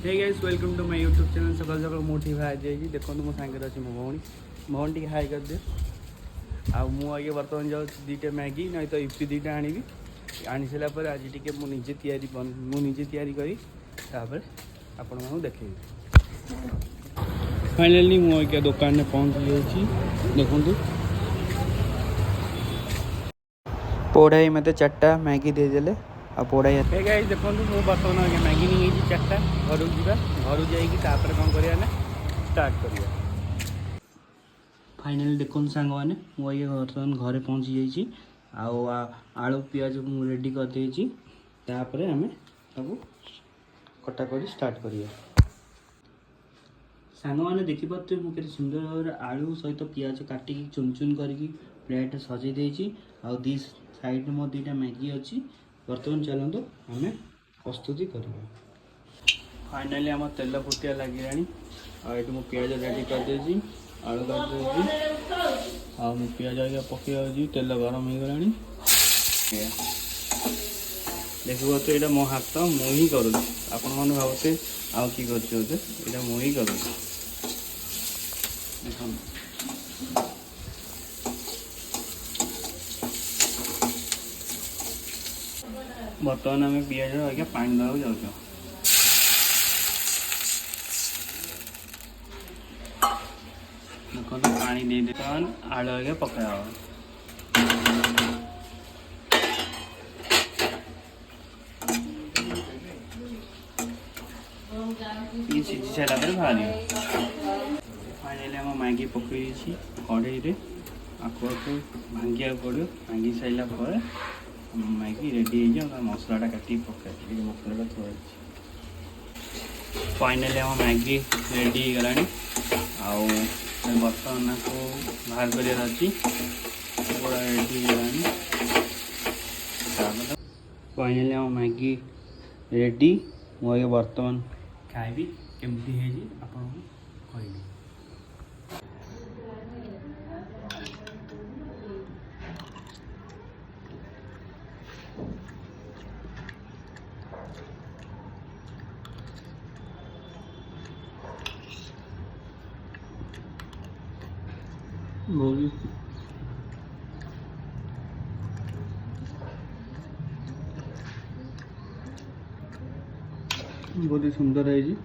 Hey guys welcome to my YouTube channel सकाल सकाल मोटी भाई जाइए देखो मो सांगे अच्छी मो भौणी भौणी टी हाई कर दे आगे बर्तमान जाऊँ दुईटा मैगी नहीं तो इपी दुईटा आनी आनी सारापर आज टी मुझे तैयारी करी आपण मानू देखे फाइनाली मुझे दुकान में पहुँची जाइए देखु पोढ़ाई मत चार्टा मैगी देदेले आ पोढ़ाई हे गाइस देखो मुझे बर्तमान आगे मैगी नहीं चार्टा घर घर जापर कौन करना स्टार्ट करिया फाइनाली देखो सांग मैंने मुझे बर्तमान घरे पहुँची जाइए आलू पियाज मुझे रेडी करदे आम सब कटाकटी स्टार्ट करिया सांग मैंने देखिपे मुझे सुंदर भाव आलू सहित पियाज काटिकी चुन चुन करके प्लेट सजे देती दी साइड मो दुईटा मैगी अच्छी बर्तमान चलते आम प्रस्तुति करवा फाइनाली आम तेल फुटिया लगे आठ मु पियाज रेडी करदे आलू काट आ पियाज आगे पकई तेल गरम हो गला देखो तो यहाँ मो हाथ मुझे करूँ आपण मैंने भावते आउ कि कर मुझे करूँ देख बर्तमान आम पिज आगे पानी देवाक जाऊँ देखो पानी दे बर्तमान आलू आगे पकाया ये सीझी सारापर बाहर फाइनाली आम मैगी पकई कड़े आपको भांगा पड़ो भांगी सारापर मैगी रेडी हो मसलाटा काटी पकाए मसलाटा थोड़ा फाइनाली आम मैगी रेडी हो गला बर्तमान को बाहर कर रेडी हो फाइनाली आम मैगी रेडी मुझे बर्तमान खाइबी केमती है आपको कहबी बहुत ही सुंदर है जी।